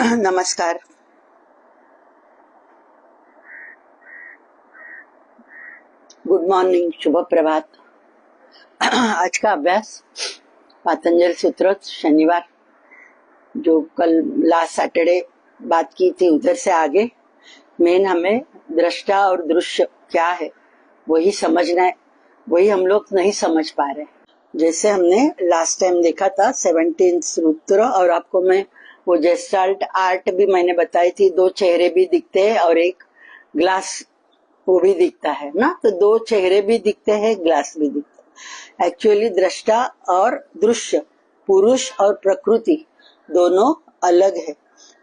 नमस्कार। Good morning, शुभ प्रभात। आज का अभ्यास पातंजल सूत्र शनिवार, जो कल लास्ट सैटरडे बात की थी उधर से आगे मेन हमें दृष्टा और दृश्य क्या है वही समझना है। वही हम लोग नहीं समझ पा रहे। जैसे हमने लास्ट टाइम देखा था 17 सूत्र, और आपको मैं वो जेस्टाल्ट आर्ट भी मैंने बताई थी। दो चेहरे भी दिखते हैं और एक ग्लास वो भी दिखता है ना, तो दो चेहरे भी दिखते हैं, ग्लास भी दिखता है। एक्चुअली दृष्टा और दृश्य, पुरुष और प्रकृति दोनों अलग है,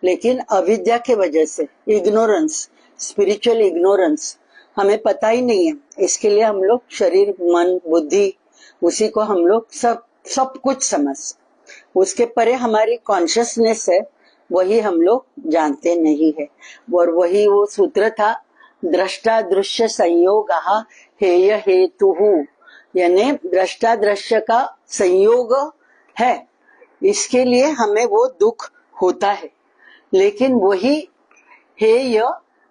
लेकिन अविद्या के वजह से, इग्नोरेंस, स्पिरिचुअल इग्नोरेंस, हमें पता ही नहीं है। इसके लिए हम लोग शरीर, मन, बुद्धि, उसी को हम लोग सब कुछ समझ, उसके परे हमारी कॉन्शियसनेस है, वही हम लोग जानते नहीं है। और वही वो सूत्र था, दृष्टा दृश्य संयोग हेय हेतु, यानी दृष्टा दृश्य का संयोग है, इसके लिए हमें वो दुख होता है। लेकिन वही हेय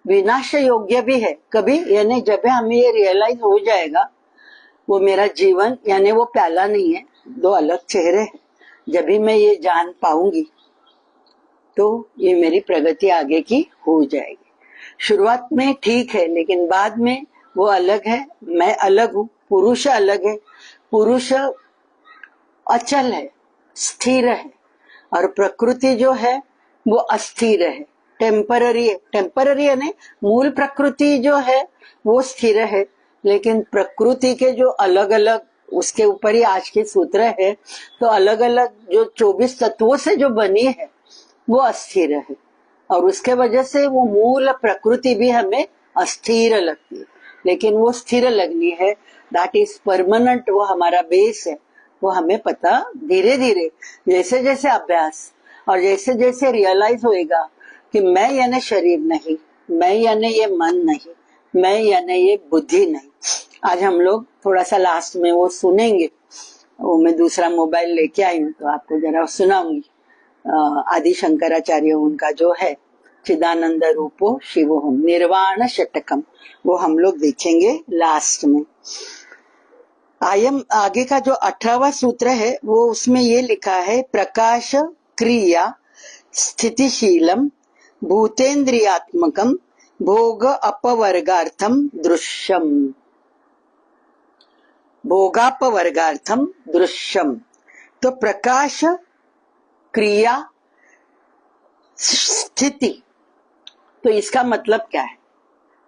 विनाश योग्य भी है कभी, यानी जब हमें ये रियलाइज हो जाएगा वो मेरा जीवन यानी वो प्याला नहीं है, दो अलग चेहरे हैं, जब भी मैं ये जान पाऊंगी तो ये मेरी प्रगति आगे की हो जाएगी। शुरुआत में ठीक है, लेकिन बाद में वो अलग है, मैं अलग हूँ, पुरुष अलग है, पुरुष अचल है, स्थिर है, और प्रकृति जो है वो अस्थिर है, टेम्पररी है। टेम्पररी यानी मूल प्रकृति जो है वो स्थिर है, लेकिन प्रकृति के जो अलग अलग, उसके ऊपर ही आज के सूत्र है, तो अलग अलग जो 24 तत्वों से जो बनी है वो अस्थिर है, और उसके वजह से वो मूल प्रकृति भी हमें अस्थिर लगती है। लेकिन वो स्थिर लगनी है, दैट इज परमानेंट, वो हमारा बेस है। वो हमें पता धीरे धीरे, जैसे जैसे अभ्यास और जैसे जैसे रियलाइज होएगा कि मैं यानी शरीर नहीं, मैं यानी ये मन नहीं, मैं यानी ये बुद्धि नहीं। आज हम लोग थोड़ा सा लास्ट में वो सुनेंगे, वो मैं दूसरा मोबाइल लेके आई हूँ तो आपको जरा सुनाऊंगी। आदि शंकराचार्य उनका जो है चिदानंद रूपो शिवोहम निर्वाण षटकम, वो हम लोग देखेंगे लास्ट में। आगे का जो 18वां सूत्र है वो उसमें ये लिखा है, प्रकाश क्रिया स्थितिशीलम भूतेन्द्रियात्मकम भोग अपवर्गार्थम दृश्यम, भोगापवर्गार्थम दृश्यम। तो प्रकाश, क्रिया, स्थिति, तो इसका मतलब क्या है?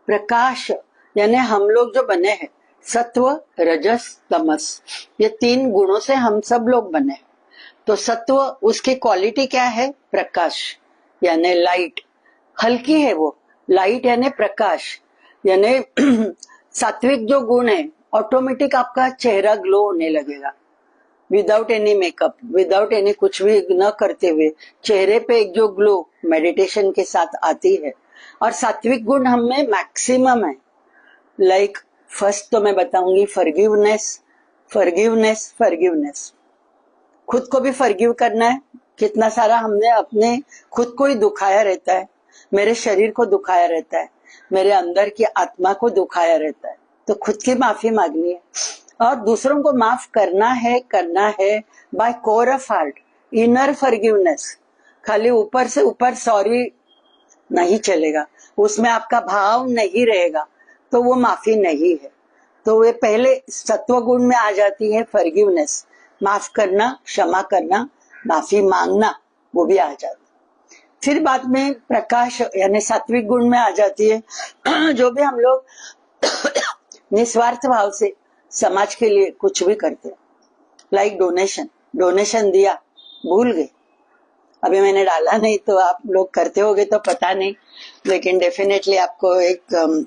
प्रकाश यानी हम लोग जो बने हैं सत्व, रजस, तमस, ये 3 गुणों से हम सब लोग बने हैं। तो सत्व, उसकी क्वालिटी क्या है? प्रकाश यानी लाइट, हल्की है वो लाइट, यानी प्रकाश, यानी सात्विक जो गुण है, ऑटोमेटिक आपका चेहरा ग्लो होने लगेगा, without any makeup, without any कुछ भी न करते हुए चेहरे पे एक जो ग्लो मेडिटेशन के साथ आती है। और सात्विक गुण हम में मैक्सिमम है। लाइक फर्स्ट तो मैं बताऊंगी फॉरगिवनेस, फॉरगिवनेस, फॉरगिवनेस, खुद को भी फॉरगिव करना है। कितना सारा हमने अपने खुद को ही दुखाया रहता है, मेरे शरीर को दुखाया रहता है, मेरे अंदर की आत्मा को दुखाया रहता है, तो खुद की माफी मांगनी है। और दूसरों को माफ करना है by core of heart, inner forgiveness. खाली ऊपर से ऊपर सॉरी नहीं चलेगा, उसमें आपका भाव नहीं रहेगा तो वो माफी नहीं है। तो वे पहले सत्व गुण में आ जाती है फॉरगिवनेस, माफ करना, क्षमा करना, माफी मांगना, वो भी आ जाती है। फिर बाद में प्रकाश यानी सात्विक गुण में आ जाती है, जो भी हम लोग निस्वार्थ भाव से समाज के लिए कुछ भी करते हैं। लाइक डोनेशन दिया, भूल गए, अभी मैंने डाला नहीं तो आप लोग करते होगे तो पता नहीं, लेकिन डेफिनेटली आपको एक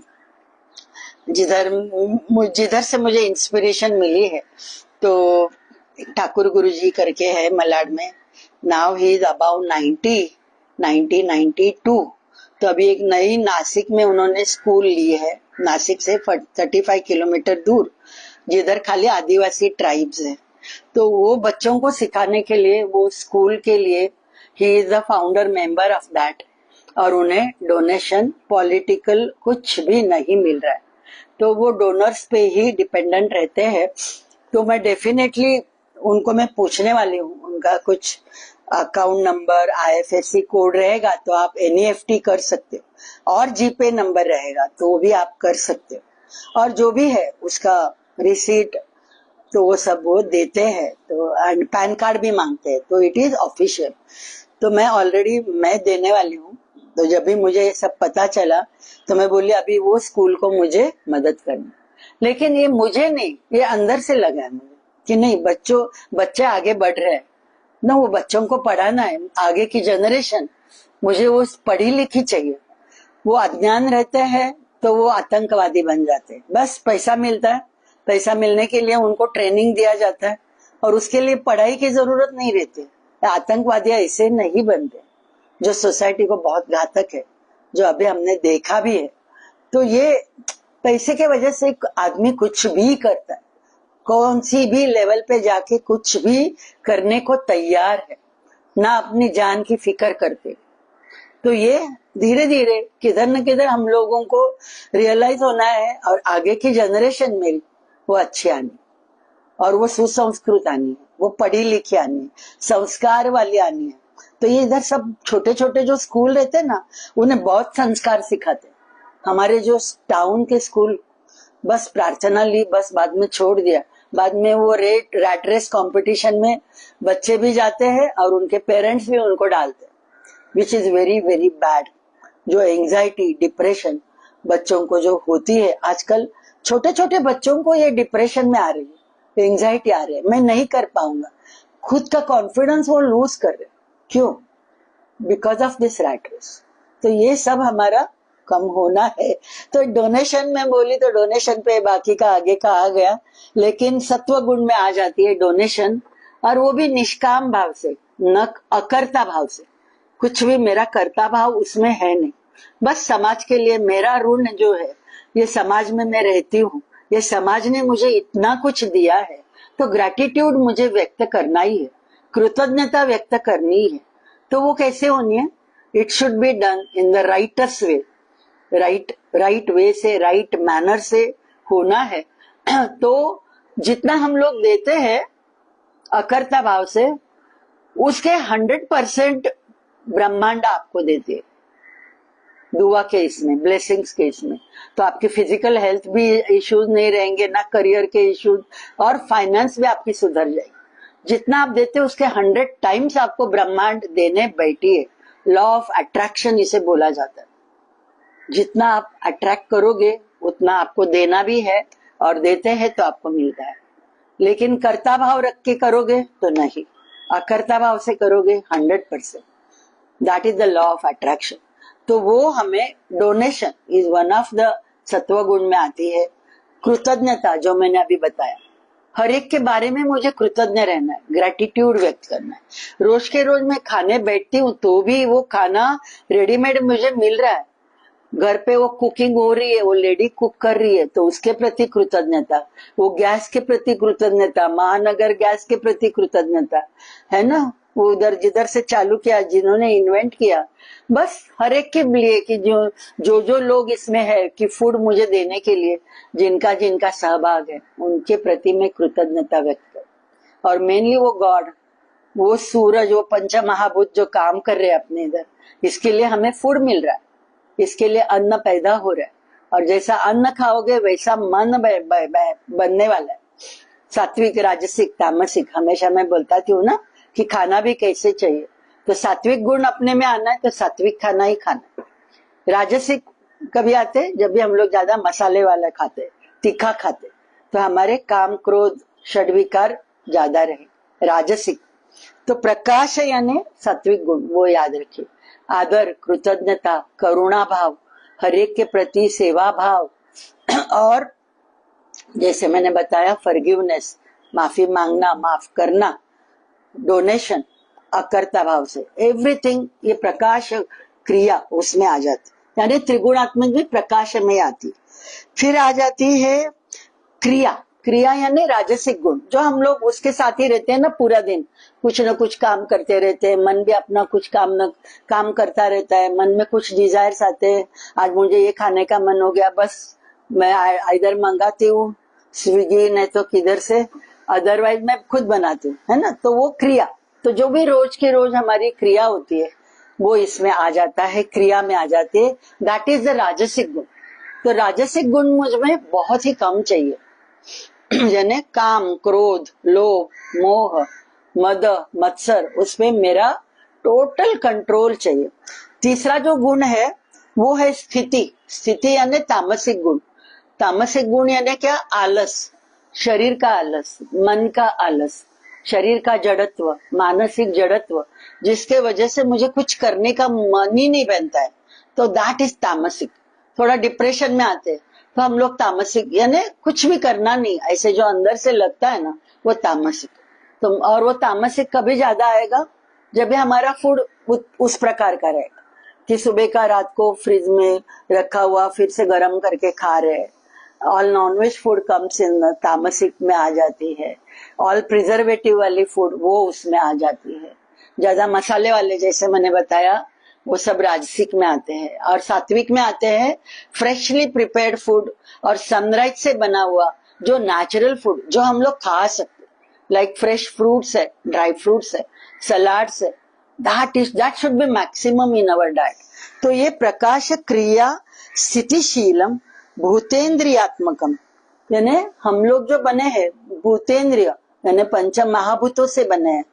जिधर से मुझे इंस्पिरेशन मिली है, तो ठाकुर गुरुजी करके है मलाड में, नाउ ही इज अबाउट 1992। तो अभी एक नई नासिक में उन्होंने स्कूल ली है, नासिक से 35 किलोमीटर दूर, जिधर खाली आदिवासी ट्राइब्स है। तो वो बच्चों को सिखाने के लिए, वो स्कूल के लिए he is the founder member of that, और उन्हें डोनेशन पॉलिटिकल कुछ भी नहीं मिल रहा है, तो वो डोनर्स पे ही डिपेंडेंट रहते हैं। तो मैं डेफिनेटली उनको मैं पूछने वाली हूँ, उनका कुछ अकाउंट नंबर आईएफएससी कोड रहेगा तो आप एनईएफटी कर सकते हो, और जीपे नंबर रहेगा तो वो भी आप कर सकते हो, और जो भी है उसका रिसीट तो वो सब वो देते हैं, तो एंड पैन कार्ड भी मांगते हैं, तो इट इज ऑफिशियल। तो मैं देने वाली हूँ। तो जब भी मुझे ये सब पता चला तो मैं बोली अभी वो स्कूल को मुझे मदद करनी, लेकिन ये मुझे नहीं, ये अंदर से लगा है मुझे कि नहीं, बच्चे आगे बढ़ रहे हैं ना, वो बच्चों को पढ़ाना है, आगे की जनरेशन मुझे वो पढ़ी लिखी चाहिए। वो अज्ञान रहते हैं तो वो आतंकवादी बन जाते हैं, बस पैसा मिलता है, पैसा मिलने के लिए उनको ट्रेनिंग दिया जाता है और उसके लिए पढ़ाई की जरूरत नहीं रहती। आतंकवादी ऐसे नहीं बनते, जो सोसाइटी को बहुत घातक है, जो अभी हमने देखा भी है। तो ये पैसे के वजह से एक आदमी कुछ भी करता है, कौन सी भी लेवल पे जाके कुछ भी करने को तैयार है, ना अपनी जान की फिक्र करते। तो ये धीरे धीरे किधर न किधर हम लोगों को रियलाइज होना है, और आगे की जनरेशन मेरी वो अच्छी आनी, और वो सुसंस्कृत आनी है, वो पढ़ी लिखी आनी है, संस्कार वाली आनी है। तो ये इधर सब छोटे छोटे जो स्कूल रहते हैं ना, उन्हें बहुत संस्कार सिखाते हैं। हमारे जो टाउन के स्कूल बस प्रार्थना ली, बस बाद में छोड़ दिया, बाद में वो रैट रेस कंपटीशन में बच्चे भी जाते हैं और उनके पेरेंट्स भी उनको डालते हैं, which is very very bad. जो एंजाइटी डिप्रेशन बच्चों को जो होती है आजकल, छोटे छोटे बच्चों को ये डिप्रेशन में आ रही है, एंजाइटी आ रही है, मैं नहीं कर पाऊंगा, खुद का कॉन्फिडेंस वो लूज कर रहे। क्यों? Because of this rat race. तो ये सब हमारा कम होना है। तो डोनेशन में बोली तो डोनेशन पे बाकी का आगे का आ गया, लेकिन सत्व गुण में आ जाती है डोनेशन, और वो भी निष्काम भाव से, न अकर्ता भाव से। कुछ भी मेरा कर्ता भाव उसमें है नहीं, बस समाज के लिए मेरा ऋण जो है, ये समाज में मैं रहती हूँ, ये समाज ने मुझे इतना कुछ दिया है, तो ग्रैटिट्यूड मुझे व्यक्त करना ही है, कृतज्ञता व्यक्त करनी है। तो वो कैसे होनी है? It should be done in the rights way, right way से, राइट मैनर से होना है। तो जितना हम लोग देते हैं अकर्ता भाव से, उसके 100% ब्रह्मांड आपको देते है दुआ के इसमें, ब्लेसिंग्स के इसमें। तो आपकी फिजिकल हेल्थ भी इश्यूज नहीं रहेंगे, ना करियर के इश्यूज, और फाइनेंस भी आपकी सुधर जाएगी। जितना आप देते हो उसके 100 टाइम्स आपको ब्रह्मांड देने बैठी है। लॉ ऑफ अट्रैक्शन इसे बोला जाता है। जितना आप अट्रैक्ट करोगे उतना आपको देना भी है, और देते हैं तो आपको मिलता है। लेकिन कर्ता भाव रख के करोगे तो नहीं, अकर्ता भाव से करोगे 100%। That is the law of attraction. तो वो हमें donation is one of the सत्व गुण में आती है। कृतज्ञता जो मैंने अभी बताया, हर एक के बारे में मुझे कृतज्ञ रहना है, ग्रेटिट्यूड व्यक्त करना है। रोज के रोज मैं खाने बैठती हूँ तो भी वो खाना रेडीमेड मुझे मिल रहा है, घर पे वो कुकिंग हो रही है, वो लेडी कुक कर रही है, तो उसके प्रति कृतज्ञता। वो गैस के प्रति कृतज्ञता, महानगर गैस के प्रति कृतज्ञता, है ना। वो उधर जिधर से चालू किया, जिन्होंने इन्वेंट किया, बस हर एक के लिए कि जो लोग इसमें है कि फूड मुझे देने के लिए जिनका जिनका सहभाग है, उनके प्रति मैं कृतज्ञता व्यक्त कर। और मेनली वो गॉड, वो सूरज, वो पंच महाभूत जो काम कर रहे हैं अपने इधर, इसके लिए हमें फूड मिल रहा है, इसके लिए अन्न पैदा हो रहा है। और जैसा अन्न खाओगे वैसा मन बनने वाला है। सात्विक, राजसिक, तामसिक, हमेशा मैं बोलता हूँ ना कि खाना भी कैसे चाहिए। तो सात्विक गुण अपने में आना है तो सात्विक खाना ही खाना है। राजसिक कभी आते जब भी हम लोग ज्यादा मसाले वाला खाते, तीखा खाते, तो हमारे काम क्रोध षड्विकार ज्यादा रहे। राजसिक तो प्रकाश है यानी सात्विक गुण, वो याद रखिए। आदर, कृतज्ञता, करुणा भाव, हर एक के प्रति सेवा भाव, और जैसे मैंने बताया फॉरगिवनेस, माफी मांगना, माफ करना, डोनेशन अकर्ता भाव से, एवरीथिंग ये प्रकाश क्रिया उसमें आ जाती, यानी त्रिगुणात्मक भी प्रकाश में आती। फिर आ जाती है क्रिया, क्रिया यानी राजसिक गुण, जो हम लोग उसके साथ ही रहते हैं ना पूरा दिन, कुछ न कुछ काम करते रहते हैं, मन भी अपना कुछ काम करता रहता है, मन में कुछ डिजायर्स आते हैं, आज मुझे ये खाने का मन हो गया, बस मैं इधर मंगाती हूँ स्विगी, नहीं तो किधर से, अदरवाइज मैं खुद बनाती हूँ, है ना। तो वो क्रिया, तो जो भी रोज के रोज हमारी क्रिया होती है वो इसमें आ जाता है, क्रिया में आ जाती है, दैट इज द राजसिक गुण। तो राजसिक गुण मुझ में बहुत ही कम चाहिए, यानी काम, क्रोध, लोभ, मोह, मद, मत्सर, उसमें मेरा टोटल कंट्रोल चाहिए। तीसरा जो गुण है वो है स्थिति। स्थिति यानी तामसिक गुण। तामसिक गुण यानी क्या? आलस, शरीर का आलस, मन का आलस, शरीर का जड़त्व, मानसिक जड़त्व, जिसके वजह से मुझे कुछ करने का मन ही नहीं बनता है, तो दैट इज तामसिक। थोड़ा डिप्रेशन में आते हैं तो हम लोग तामसिक, यानी कुछ भी करना नहीं, ऐसे जो अंदर से लगता है ना, वो तामसिक। तो और वो तामसिक कभी ज्यादा आएगा जब भी हमारा फूड उस प्रकार का रहेगा कि सुबह का रात को फ्रिज में रखा हुआ फिर से गर्म करके खा रहे, all nonveg food comes in तामसिक में आ जाती है, ऑल प्रिजर्वेटिव वाली फूड वो उसमें आ जाती है, ज्यादा मसाले वाले जैसे मैंने बताया वो सब राजसिक में आते हैं। और सात्विक में आते हैं फ्रेशली प्रिपेयर्ड फूड और सनराइज से बना हुआ जो नेचुरल फूड जो हम लोग खा सकते, लाइक फ्रेश फ्रूट्स है, ड्राई फ्रूट्स है, सलाड्स है, that should be maximum in our diet. तो ये प्रकाश क्रिया स्थितिशीलम भूतेन्द्रियात्मकम, यानी हम लोग जो बने हैं भूतेन्द्रिय यानी पंच महाभूतों से बने हैं,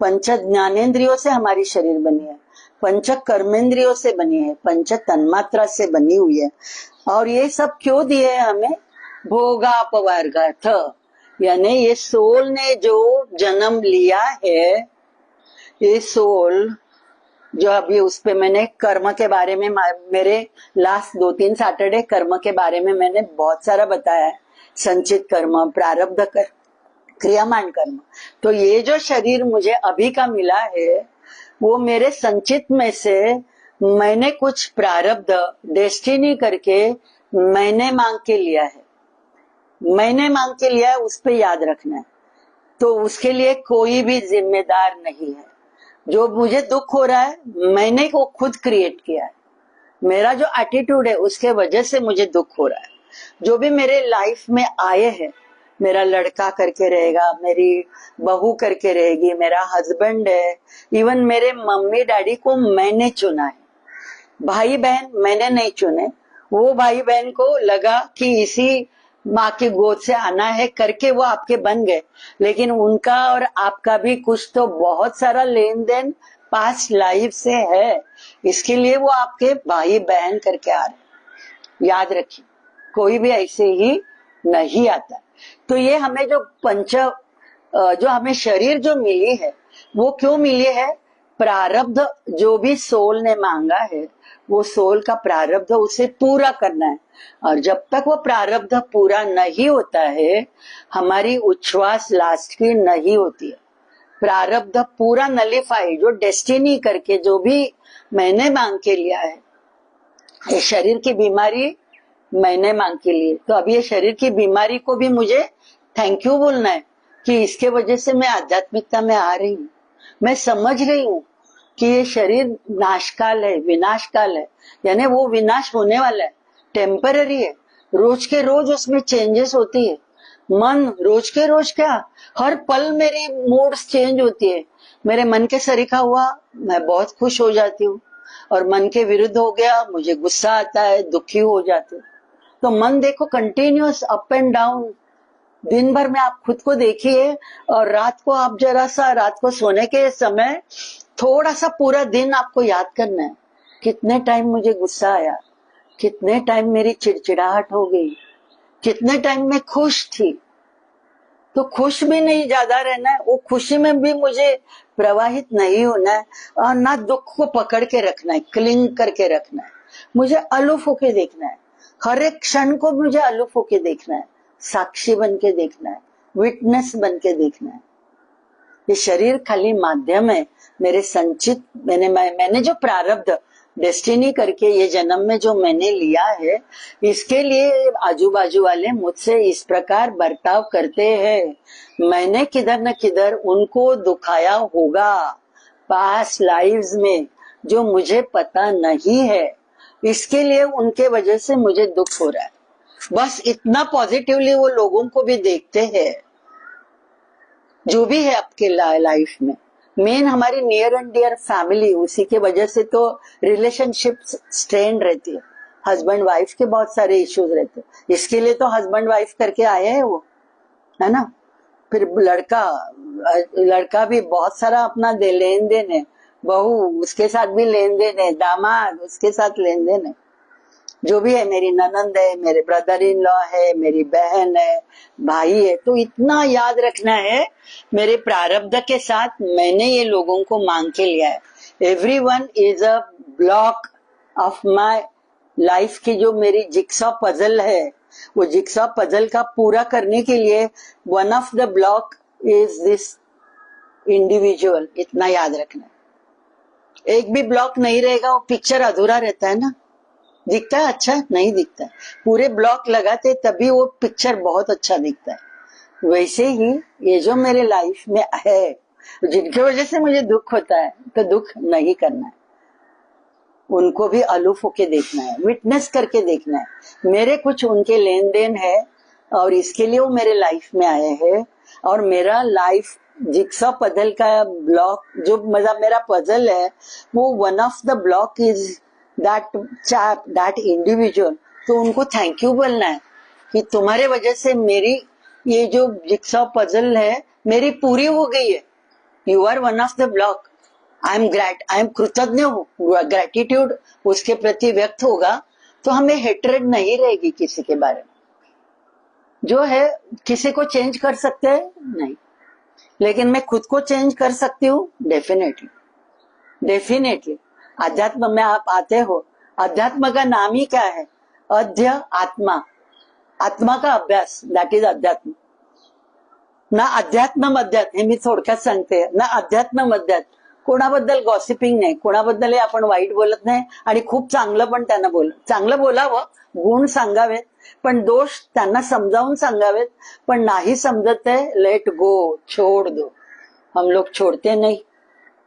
पंच ज्ञानेन्द्रियों से हमारी शरीर बनी है, पंच कर्मेंद्रियों से बनी है, पंच तन्मात्रा से बनी हुई है। और ये सब क्यों दिए हमें? भोगापवर्गार्थ, यानी ये सोल ने जो जन्म लिया है, ये सोल जो अभी उस पे मैंने कर्म के बारे में, मेरे लास्ट 2-3 सैटरडे कर्म के बारे में मैंने बहुत सारा बताया है, संचित कर्म, प्रारब्ध कर्म, क्रियामान कर्म। तो ये जो शरीर मुझे अभी का मिला है वो मेरे संचित में से मैंने कुछ प्रारब्ध डेस्टिनी करके मैंने मांग के लिया है, मैंने मांग के लिया है, उस पे याद रखना है। तो उसके लिए कोई भी जिम्मेदार नहीं है। जो मुझे दुख हो रहा है मैंने को खुद क्रिएट किया है, मेरा जो एटीट्यूड है उसके वजह से मुझे दुख हो रहा है। जो भी मेरे लाइफ में आए हैं, मेरा लड़का करके रहेगा, मेरी बहू करके रहेगी, मेरा हस्बैंड है, इवन मेरे मम्मी डैडी को मैंने चुना है, भाई बहन मैंने नहीं चुने, वो भाई बहन को लगा कि इसी माँ की गोद से आना है करके वो आपके बन गए, लेकिन उनका और आपका भी कुछ तो बहुत सारा लेन देन पास्ट लाइफ से है, इसके लिए वो आपके भाई बहन करके आ रहे। याद रखिए, कोई भी ऐसे ही नहीं आता। तो ये हमें जो हमें शरीर जो मिली है वो क्यों मिली है? प्रारब्ध जो भी सोल ने मांगा है वो सोल का प्रारब्ध उसे पूरा करना है। और जब तक वो प्रारब्ध पूरा नहीं होता है हमारी उच्छ्वास लास्ट की नहीं होती है। प्रारब्ध पूरा नलिफाई, जो डेस्टिनी करके जो भी मैंने मांग के लिया है, ये शरीर की बीमारी मैंने मांग के लिए, तो अब ये शरीर की बीमारी को भी मुझे थैंक यू बोलना है कि इसके वजह से मैं आध्यात्मिकता में आ रही हूँ, मैं समझ रही हूँ कि ये शरीर नाशकाल है, विनाशकाल है, यानी वो विनाश होने वाला है, टेम्पररी है, रोज के रोज उसमें चेंजेस होती है। मन रोज के रोज क्या, हर पल मेरी मूड्स चेंज होती है। मेरे मन के सरीखा हुआ मैं बहुत खुश हो जाती हूँ, और मन के विरुद्ध हो गया मुझे गुस्सा आता है, दुखी हो जाती हूँ। तो मन देखो कंटिन्यूअस अप एंड डाउन, दिन भर में आप खुद को देखिए, और रात को आप जरा सा, रात को सोने के समय थोड़ा सा पूरा दिन आपको याद करना है, कितने टाइम मुझे गुस्सा आया, कितने टाइम मेरी चिड़चिड़ाहट हो गई, कितने टाइम मैं खुश थी। तो खुश भी नहीं ज्यादा रहना है, वो खुशी में भी मुझे प्रवाहित नहीं होना है, और ना दुख को पकड़ के रखना है, क्लिंग करके रखना है। मुझे अलूफ होके देखना है, हर एक क्षण को मुझे अलूफ होके देखना है, साक्षी बन के देखना है, विटनेस बन के देखना है। ये शरीर खाली माध्यम है, मेरे संचित मैंने जो प्रारब्ध डेस्टिनी करके ये जन्म में जो मैंने लिया है, इसके लिए आजू बाजू वाले मुझसे इस प्रकार बर्ताव करते हैं। मैंने किधर न किधर उनको दुखाया होगा पास्ट लाइव्स में, जो मुझे पता नहीं है। इसके लिए उनके वजह से मुझे दुख हो रहा है। बस इतना पॉजिटिवली वो लोगों को भी देखते हैं, जो भी है आपके लाइफ में। मेन हमारी नियर एंड डियर फैमिली, उसी के वजह से तो रिलेशनशिप स्ट्रेन रहती है। हस्बैंड वाइफ के बहुत सारे इश्यूज रहते हैं, इसके लिए तो हस्बैंड वाइफ करके आए हैं वो, है ना। फिर लड़का भी बहुत सारा अपना लेन देन है, बहू उसके साथ भी लेन देन है, दामाद उसके साथ लेन देन है, जो भी है, मेरी ननंद है, मेरे ब्रदर इन लॉ है, मेरी बहन है, भाई है। तो इतना याद रखना है, मेरे प्रारब्ध के साथ मैंने ये लोगों को मांग के लिया है। Everyone is a block of my life की जो मेरी जिक्सॉ पजल है, वो जिक्सॉ पजल का पूरा करने के लिए one of the block is this individual. इतना याद रखना है। एक भी ब्लॉक नहीं रहेगा, वो पिक्चर अधूरा रहता है ना। दिखता है अच्छा, नहीं दिखता है। पूरे ब्लॉक लगाते तभी वो पिक्चर बहुत अच्छा दिखता है। वैसे ही ये जो मेरे लाइफ में है, जिनकी वजह से मुझे दुख होता है, तो दुख नहीं करना है, उनको भी अलूफ होके देखना है, विटनेस करके देखना है। मेरे कुछ उनके लेन देन है और इसके लिए वो मेरे लाइफ में आए हैं। और मेरा लाइफ जिक्सॉ पजल का ब्लॉक, जो मतलब मेरा पजल है, वो one of the block is that chap, that individual. तो उनको थैंक यू बोलना है कि तुम्हारे वजह से मेरी ये जो जिक्सॉ पजल है मेरी पूरी हो गई है। You are one of the block. I am कृतज्ञ हूँ। ग्रेटिट्यूड उसके प्रति व्यक्त होगा तो हमें हेट्रेड नहीं रहेगी किसी के बारे में। जो है किसी को चेंज कर सकते हैं नहीं, लेकिन मैं खुद को चेंज कर सकती हूँ डेफिनेटली। अध्यात्म में आप आते हो, अध्यात्म का नाम ही क्या है? आत्मा, आत्मा का अभ्यास, दॅट इज अध्यात्म ना। अध्यात्म अध्यात्म हे मी थोडक्यात सांगते ना। अध्यात्म अध्यात्म कोणाबद्दल गॉसिपिंग नाही, कोणाबद्दल आपण वाईट बोलत नाही आणि खूप चांगलं पण त्यांना चांगलं बोलावं, गुण सांगावेत, पण दोष त्यांना समजावून सांगावेत। पण नाही समजत है, लेट गो, छोड़ दो। हम लोग छोड़ते नहीं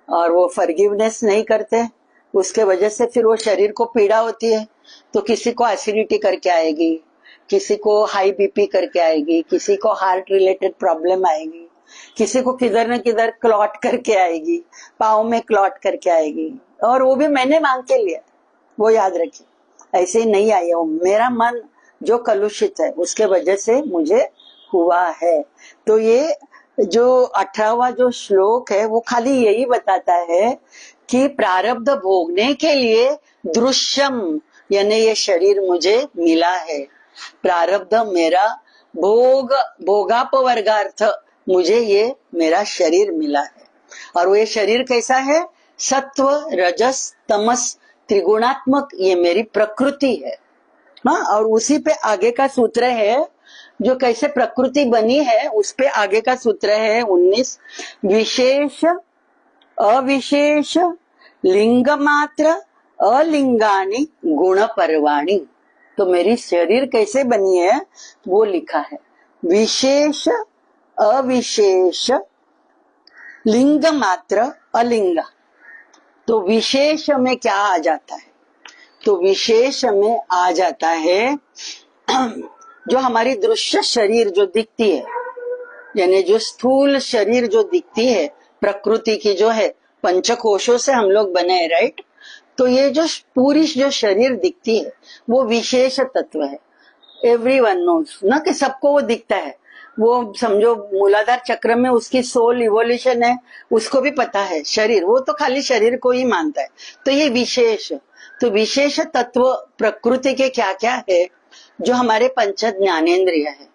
और वो फॉरगिवनेस नहीं करते, उसके वजह से फिर वो शरीर को पीड़ा होती है। तो किसी को एसिडिटी करके आएगी, किसी को हाई बीपी करके आएगी, किसी को हार्ट रिलेटेड प्रॉब्लम आएगी, किसी को किधर न किधर क्लॉट करके आएगी, पाँव में क्लॉट करके आएगी। और वो भी मैंने मांग के लिया, वो याद रखिए। ऐसे ही नहीं आई हो, मेरा मन जो कलुषित है उसके वजह से मुझे हुआ है। तो ये जो 18वां जो श्लोक है वो खाली यही बताता है कि प्रारब्ध भोगने के लिए दृश्यम, यानी ये शरीर मुझे मिला है। प्रारब्ध मेरा भोगापवर्गार्थ मुझे ये मेरा शरीर मिला है। और वो ये शरीर कैसा है? सत्व रजस तमस त्रिगुणात्मक ये मेरी प्रकृति है। हाँ, और उसी पे आगे का सूत्र है, जो कैसे प्रकृति बनी है उस पे आगे का सूत्र है 19। विशेष अविशेष लिंग मात्र अलिंगानी गुण परवाणी। तो मेरी शरीर कैसे बनी है वो लिखा है, विशेष अविशेष लिंग मात्र अलिंग। तो विशेष में क्या आ जाता है? तो विशेष में आ जाता है जो हमारी दृश्य शरीर जो दिखती है, यानी जो स्थूल शरीर जो दिखती है प्रकृति की, जो है पंचकोशों से हम लोग बने हैं, राइट। तो ये जो पूरी जो शरीर दिखती है वो विशेष तत्व है। एवरीवन नोज ना, कि सबको वो दिखता है। वो समझो मूलाधार चक्र में उसकी सोल इवोल्यूशन है, उसको भी पता है। शरीर वो तो खाली शरीर को ही मानता है। तो ये विशेष, तो विशेष तत्व प्रकृति के क्या क्या है? जो हमारे पंच ज्ञानेन्द्रिय है,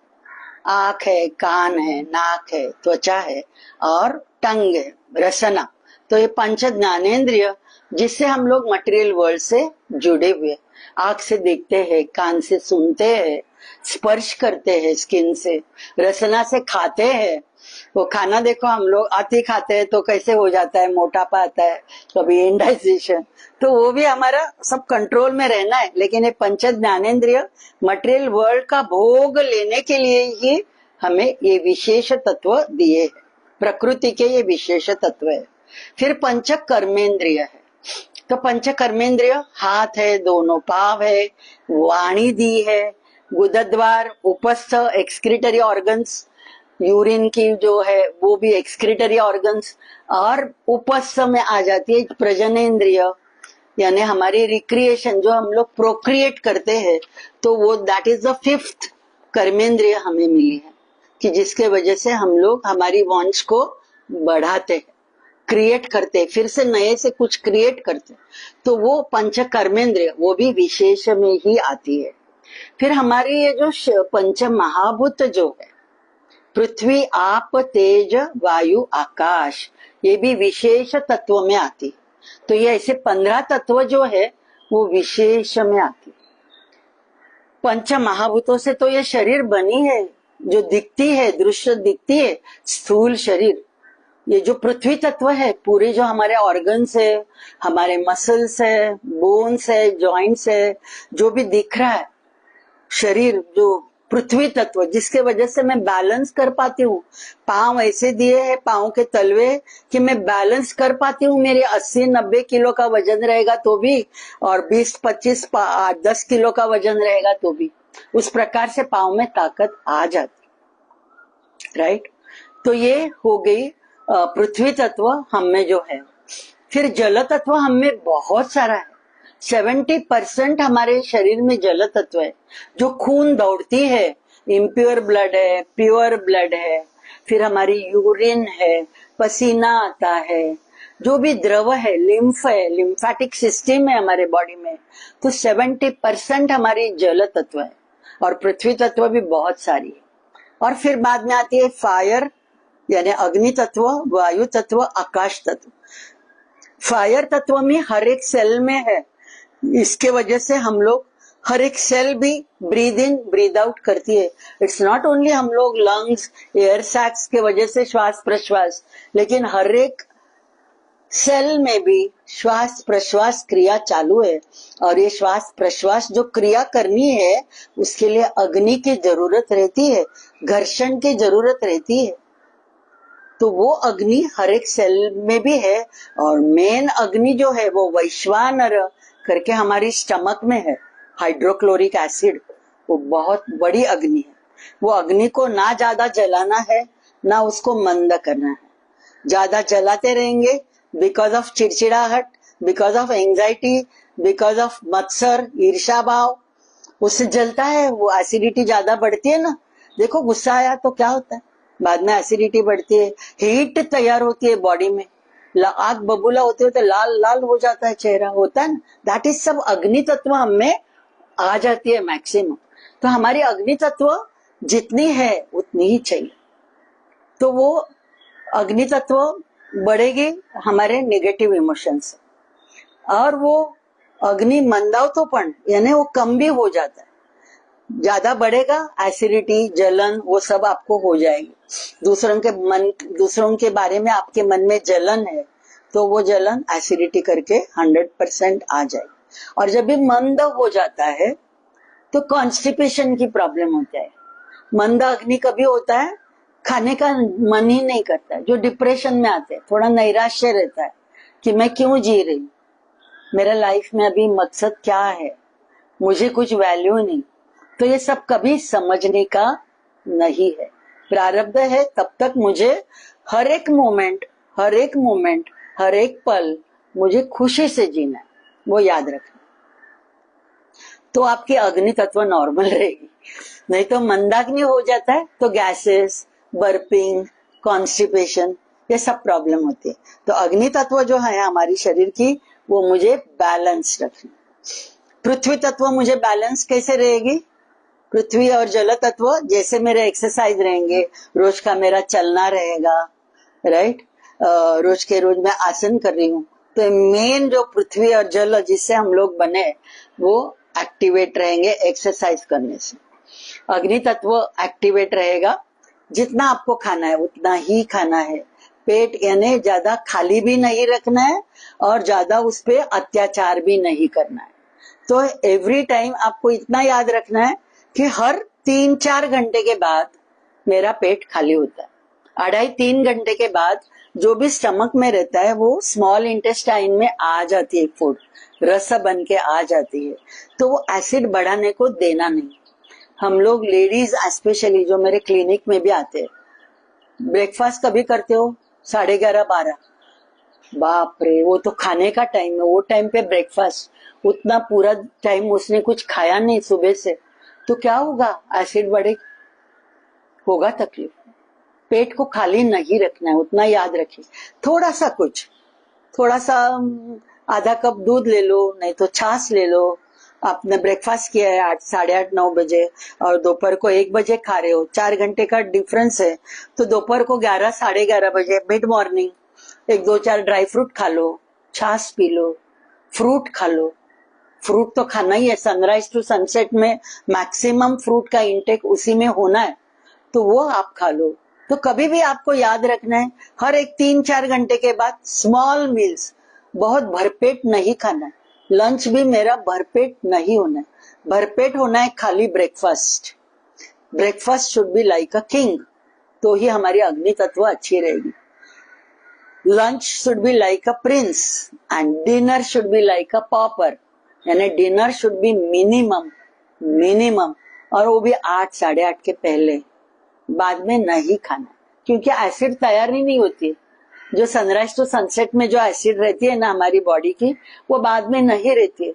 आंख है, कान है, नाक है, त्वचा है और टंग है, रसना। तो ये पंच ज्ञानेन्द्रिय जिससे हम लोग मटेरियल वर्ल्ड से जुड़े हुए, आंख से देखते हैं, कान से सुनते हैं, स्पर्श करते हैं स्किन से, रसना से खाते हैं। वो खाना देखो, हम लोग अति खाते हैं तो कैसे हो जाता है, मोटापा आता है, कभी इंडाइजेशन, तो वो भी हमारा सब कंट्रोल में रहना है। लेकिन ये पंच ज्ञानेंद्रिय मटेरियल वर्ल्ड का भोग लेने के लिए ही हमें ये विशेष तत्व दिए हैं, प्रकृति के ये विशेष तत्व है। फिर पंच कर्मेंद्रिय है। तो पंच कर्मेंद्रिय हाथ है, दोनों पाव है, वाणी दी है, गुदद्वार, उपस्थ एक्सक्रीटरी ऑर्गन्स, यूरिन की जो है वो भी एक्सक्रीटरी ऑर्गन्स, और उपस्थ में आ जाती है प्रजनेन्द्रिय, यानी हमारी रिक्रिएशन, जो हम लोग प्रोक्रिएट करते हैं, तो वो दैट इज द फिफ्थ कर्मेंद्रिय हमें मिली है, कि जिसके वजह से हम लोग हमारी वॉन्ट्स को बढ़ाते हैं, क्रिएट करते, फिर से नए से कुछ क्रिएट करते, तो वो पंच कर्मेंद्रिय वो भी विशेष में ही आती है। फिर हमारी ये जो पंच महाभूत जो है, पृथ्वी, आप, तेज, वायु, आकाश, ये भी विशेष तत्व में आती। तो ये ऐसे 15 तत्व जो है वो विशेष में आती। पंच महाभूतों से तो ये शरीर बनी है, जो दिखती है, दृश्य दिखती है, स्थूल शरीर। ये जो पृथ्वी तत्व है, पूरे जो हमारे ऑर्गन्स है, हमारे मसल्स है, बोन्स है, जॉइंट्स है, जो भी दिख रहा है शरीर, जो पृथ्वी तत्व, जिसके वजह से मैं बैलेंस कर पाती हूँ। पांव ऐसे दिए हैं, पांव के तलवे, कि मैं बैलेंस कर पाती हूँ। मेरे 80-90 किलो का वजन रहेगा तो भी, और 20-25 10 किलो का वजन रहेगा तो भी, उस प्रकार से पांव में ताकत आ जाती, राइट। तो ये हो गई पृथ्वी तत्व हम में जो है। फिर जल तत्व हम में बहुत सारा है। 70% हमारे शरीर में जल तत्व है, जो खून दौड़ती है, इम्प्योर ब्लड है, प्योर ब्लड है, फिर हमारी यूरिन है, पसीना आता है, जो भी द्रव है, लिम्फ है, लिम्फेटिक सिस्टम है हमारे बॉडी में, तो 70% हमारी जल तत्व है। और पृथ्वी तत्व भी बहुत सारी है। और फिर बाद में आती है फायर, यानी अग्नि तत्व, वायु तत्व, आकाश तत्व। फायर तत्व में हर एक सेल में है, इसके वजह से हम लोग हर एक सेल भी ब्रीद इन ब्रीद आउट करती है। इट्स नॉट ओनली हम लोग लंग्स, एयर सैक्स के वजह से श्वास प्रश्वास, लेकिन हर एक सेल में भी श्वास प्रश्वास क्रिया चालू है। और ये श्वास प्रश्वास जो क्रिया करनी है, उसके लिए अग्नि की जरूरत रहती है, घर्षण की जरूरत रहती है। तो वो अग्नि हर एक सेल में भी है। और मेन अग्नि जो है वो वैश्वानर करके हमारी स्टमक में है, हाइड्रोक्लोरिक एसिड, वो बहुत बड़ी अग्नि है। वो अग्नि को ना ज्यादा जलाना है, ना उसको मंद करना है। ज्यादा जलाते रहेंगे बिकॉज ऑफ चिड़चिड़ाहट, because of anxiety, because of मत्सर, ईर्ष्या भाव, उससे जलता है, वो एसिडिटी ज्यादा बढ़ती है ना। देखो गुस्सा आया तो क्या होता है, बाद में एसिडिटी बढ़ती है, हीट तैयार होती है बॉडी में, आग बबूला होते होते लाल लाल हो जाता है चेहरा, होता है ना। दैट इज सब अग्नि तत्व हमें आ जाती है मैक्सिमम। तो हमारी अग्नि तत्व जितनी है उतनी ही चाहिए। तो वो अग्नि तत्व बढ़ेगी हमारे नेगेटिव इमोशंस, और वो अग्नि मंदावतोपन यानी वो कम भी हो जाता है। ज्यादा बढ़ेगा एसिडिटी, जलन, वो सब आपको हो जाएगी। दूसरों के बारे में आपके मन में जलन है, तो वो जलन एसिडिटी करके 100% आ जाएगी। और जब भी मंद हो जाता है तो कॉन्स्टिपेशन की प्रॉब्लम होता है। मंद अग्नि कभी होता है, खाने का मन ही नहीं करता है, जो डिप्रेशन में आते हैं, थोड़ा नैराश्य रहता है कि मैं क्यों जी रही, मेरा लाइफ में अभी मकसद क्या है, मुझे कुछ वैल्यू नहीं। तो ये सब कभी समझने का नहीं है। प्रारब्ध है तब तक मुझे हर एक मोमेंट, हर एक मोमेंट, हर एक पल मुझे खुशी से जीना है, वो याद रखना। तो आपकी अग्नि तत्व नॉर्मल रहेगी। नहीं तो मंदाग्नि हो जाता है तो गैसेस, बर्पिंग, कॉन्स्टिपेशन, ये सब प्रॉब्लम होती है। तो अग्नि तत्व जो है हमारी शरीर की, वो मुझे बैलेंस रखनी। पृथ्वी तत्व मुझे बैलेंस कैसे रहेगी? पृथ्वी और जल तत्व जैसे मेरे एक्सरसाइज रहेंगे, रोज का मेरा चलना रहेगा, राइट, रोज के रोज मैं आसन कर रही हूँ, तो मेन जो पृथ्वी और जल जिससे हम लोग बने, वो एक्टिवेट रहेंगे एक्सरसाइज करने से। अग्नि तत्व एक्टिवेट रहेगा, जितना आपको खाना है उतना ही खाना है। पेट यानी ज्यादा खाली भी नहीं रखना है और ज्यादा उस पे अत्याचार भी नहीं करना है। तो एवरी टाइम आपको इतना याद रखना है कि हर 3-4 घंटे के बाद मेरा पेट खाली होता है। 2.5-3 घंटे के बाद जो भी स्टमक में रहता है वो स्मॉल इंटेस्टाइन में आ जाती है, फूड रस बन के आ जाती है। तो वो एसिड बढ़ाने को देना नहीं। हम लोग लेडीज स्पेशली जो मेरे क्लिनिक में भी आते हैं, ब्रेकफास्ट कभी करते हो 11:30-12, बाप रे वो तो खाने का टाइम है, वो टाइम पे ब्रेकफास्ट, उतना पूरा टाइम उसने कुछ खाया नहीं सुबह से, तो क्या होगा, एसिड बढ़े, होगा तकलीफ। पेट को खाली नहीं रखना है, उतना याद रखिए। थोड़ा सा कुछ, थोड़ा सा आधा कप दूध ले लो, नहीं तो छाछ ले लो। आपने ब्रेकफास्ट किया है 8, 8:30, 9 बजे और दोपहर को 1 बजे खा रहे हो, 4 घंटे का डिफरेंस है, तो दोपहर को 11, 11:30 बजे मिड मॉर्निंग 1-2-4 ड्राई फ्रूट खा लो, छाछ पी लो, फ्रूट खा लो। फ्रूट तो खाना ही है, सनराइज टू सनसेट में मैक्सिमम फ्रूट का इंटेक उसी में होना है, तो वो आप खा लो। तो कभी भी आपको याद रखना है, हर एक 3-4 घंटे के बाद स्मॉल मील्स, बहुत भरपेट नहीं खाना है। लंच भी मेरा भरपेट नहीं होना है, भरपेट होना है खाली breakfast. Breakfast should be like a king, तो ही हमारी अग्नि तत्व अच्छी रहेगी। Lunch should be like a prince and dinner should be like a pauper, यानी डिनर शुड बी मिनिमम, और वो भी 8, 8:30 के पहले, बाद में नहीं खाना, क्योंकि एसिड तैयार ही नहीं होती। जो सनराइज टू सनसेट में जो एसिड रहती है ना हमारी बॉडी की, वो बाद में नहीं रहती है।